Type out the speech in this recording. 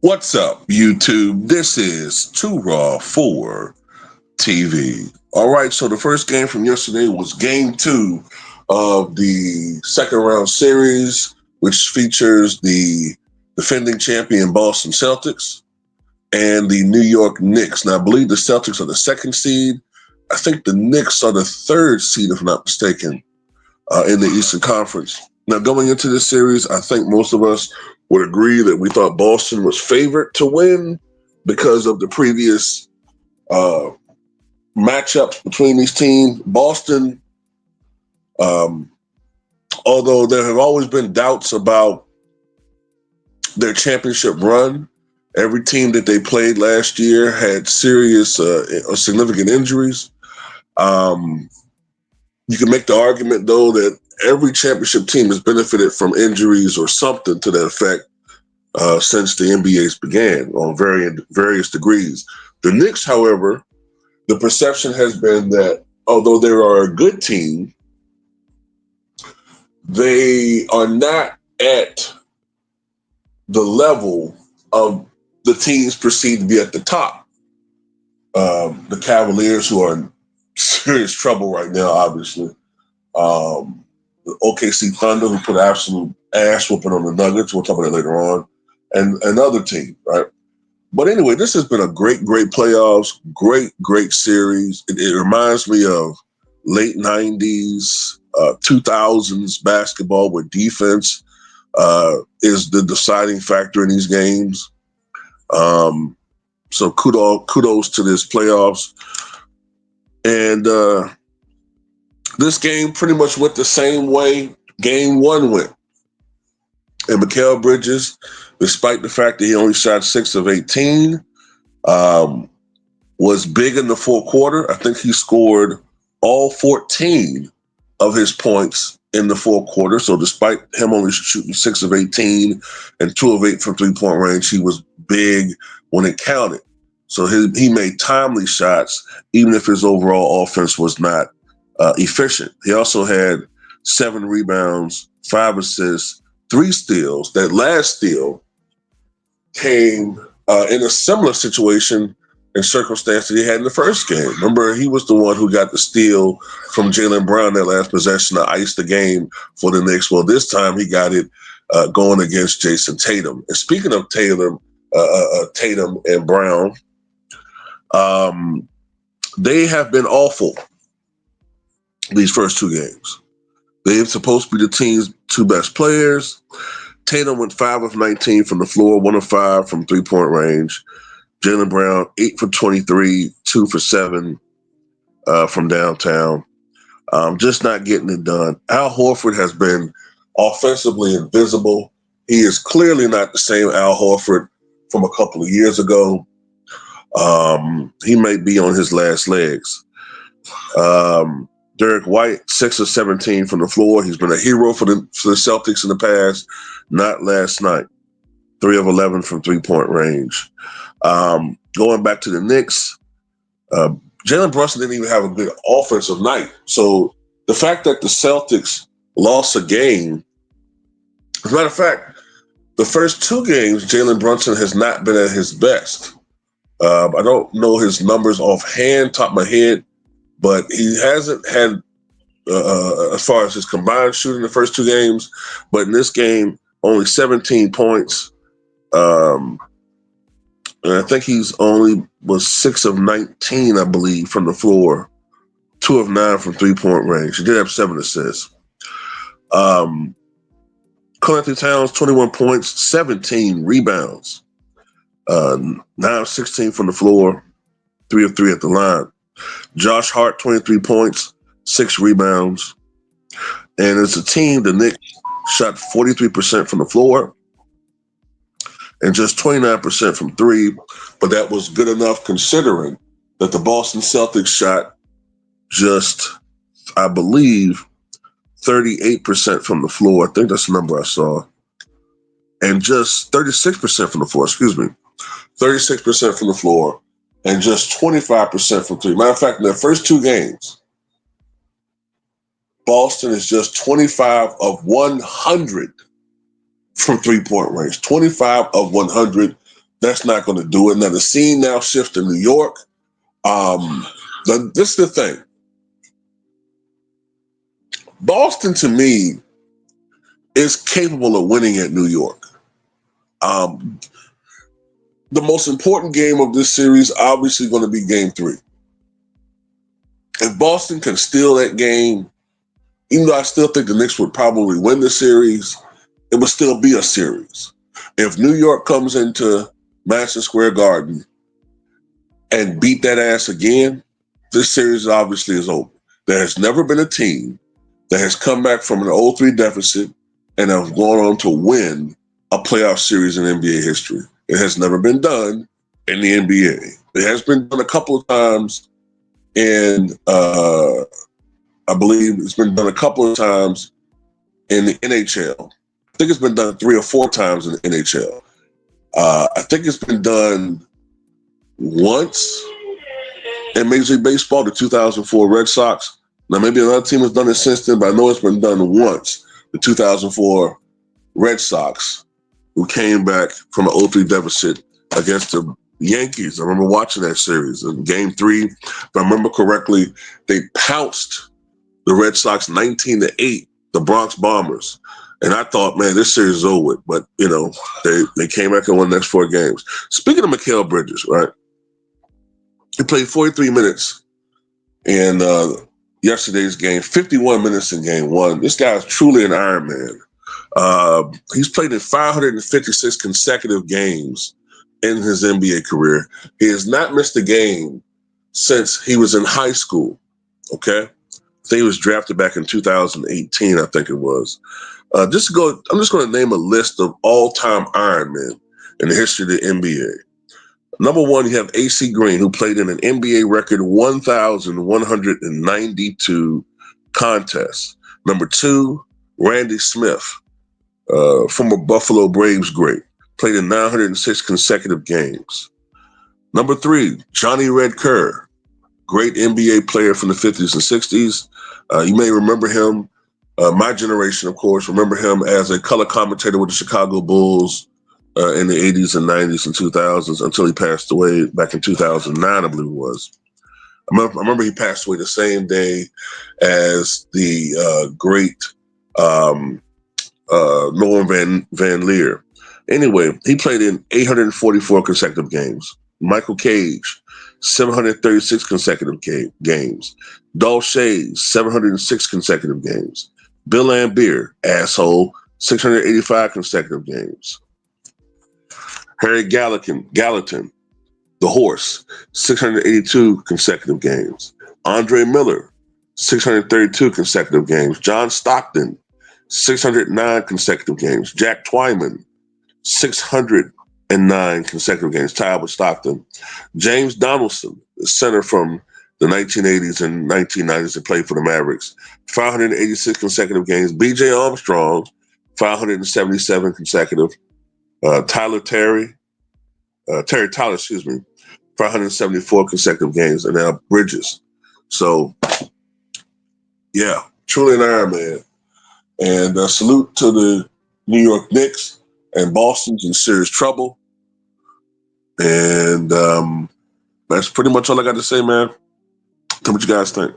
What's up, YouTube? This is Too Raw for TV. All right, so the first game from yesterday was game 2 of the second round series, which features the defending champion Boston Celtics and the New York Knicks. Now, I believe the Celtics are the second seed. I think the Knicks are the third seed, if I'm not mistaken, in the Eastern Conference. Now, going into this series, I think most of us would agree that we thought Boston was favored to win because of the previous matchups between these teams. Boston, although there have always been doubts about their championship run, every team that they played last year had serious or significant injuries. You can make the argument, though, that every championship team has benefited from injuries or something to that effect since the NBA's began on various degrees. The Knicks, however, the perception has been that although they are a good team, they are not at the level of the teams perceived to be at the top. The Cavaliers, who are in serious trouble right now, obviously. The OKC Thunder, who put absolute ass whooping on the Nuggets. We'll talk about that later on. And another team, right? But anyway, this has been a great playoffs, great series. It reminds me of late 90s, 2000s basketball where defense is the deciding factor in these games. So kudos to this playoffs. And this game pretty much went the same way game 1 went. And Mikal Bridges, despite the fact that he only shot 6 of 18, was big in the fourth quarter. I think he scored all 14 of his points in the fourth quarter. So despite him only shooting 6 of 18 and 2 of 8 from three-point range, he was big when it counted. So he made timely shots, even if his overall offense was not efficient. He also had 7 rebounds, 5 assists, 3 steals. That last steal came in a similar situation and circumstance that he had in the first game. Remember, he was the one who got the steal from Jaylen Brown that last possession to ice the game for the Knicks. Well, this time he got it going against Jayson Tatum. And speaking of Tatum and Brown, they have been awful these first 2 games. They're supposed to be the team's 2 best players. Tatum went 5 of 19 from the floor, 1 of 5 from three-point range. Jaylen Brown, 8 for 23, 2 for 7 from downtown. Just not getting it done. Al Horford has been offensively invisible. He is clearly not the same Al Horford from a couple of years ago. He may be on his last legs. Derek White, 6 of 17 from the floor. He's been a hero for the Celtics in the past. Not last night. 3 of 11 from three-point range. Going back to the Knicks, Jalen Brunson didn't even have a good offensive night. So the fact that the Celtics lost a game, as a matter of fact, the first 2 games, Jalen Brunson has not been at his best. I don't know his numbers offhand, top of my head, but he hasn't had, as far as his combined shooting the first 2 games, but in this game, only 17 points. And I think he's only was 6 of 19, I believe, from the floor, 2 of 9 from three-point range. He did have 7 assists. Karl-Anthony Towns, 21 points, 17 rebounds, 9 of 16 from the floor, 3 of 3 at the line. Josh Hart, 23 points, 6 rebounds. And as a team, the Knicks shot 43% from the floor and just 29% from three, but that was good enough considering that the Boston Celtics shot just, I believe, 38% from the floor. I think that's the number I saw. And just 36% from the floor, 36% from the floor and just 25% from three. Matter of fact, in their first two games, Boston is just 25 of 100 from three-point range. 25 of 100. That's not going to do it. Now, the scene now shifts to New York. This is the thing. Boston, to me, is capable of winning at New York. The most important game of this series obviously going to be game 3. If Boston can steal that game, even though I still think the Knicks would probably win the series, it would still be a series. If New York comes into Madison Square Garden and beat that ass again, this series obviously is over. There has never been a team that has come back from an 0-3 deficit and have gone on to win a playoff series in NBA history. It has never been done in the NBA. It has been done a couple of times in, I believe it's been done a couple of times in the NHL. I think it's been done 3 or 4 times in the NHL. I think it's been done once in Major League Baseball, the 2004 Red Sox. Now, maybe another team has done it since then, but I know it's been done once. The 2004 Red Sox, who came back from an 0-3 deficit against the Yankees. I remember watching that series. In Game 3, if I remember correctly, they pounced the Red Sox 19-8, the Bronx Bombers. And I thought, man, this series is over with. But, you know, they came back and won the next 4 games. Speaking of Mikal Bridges, right? He played 43 minutes in yesterday's game, 51 minutes in game 1. This guy is truly an Iron Man. He's played in 556 consecutive games in his NBA career. He has not missed a game since he was in high school, okay? I think he was drafted back in 2018, I think it was. I'm just going to name a list of all-time Iron Men in the history of the NBA. Number 1, you have A.C. Green, who played in an NBA record 1,192 contests. Number 2, Randy Smith, former Buffalo Braves great, played in 906 consecutive games. Number 3, Johnny Red Kerr, great NBA player from the 50s and 60s. You may remember him, my generation, of course, remember him as a color commentator with the Chicago Bulls in the 80s and 90s and 2000s until he passed away back in 2009, I believe it was. I remember he passed away the same day as the great Norman Van Leer. Anyway, he played in 844 consecutive games. Michael Cage, 736 consecutive games. Dolph Schayes, 706 consecutive games. Bill Laimbeer, asshole, 685 consecutive games. Harry Gallatin, the horse, 682 consecutive games. Andre Miller, 632 consecutive games. John Stockton, 609 consecutive games. Jack Twyman, 609 consecutive games, tied with Stockton. James Donaldson, the center from the 1980s and 1990s that played for the Mavericks, 586 consecutive games. B.J. Armstrong, 577 consecutive. Terry Tyler, 574 consecutive games, and now Bridges. So, yeah, truly an Iron Man. And salute to the New York Knicks, and Boston's in serious trouble. And that's pretty much all I got to say, man. Tell me what you guys think.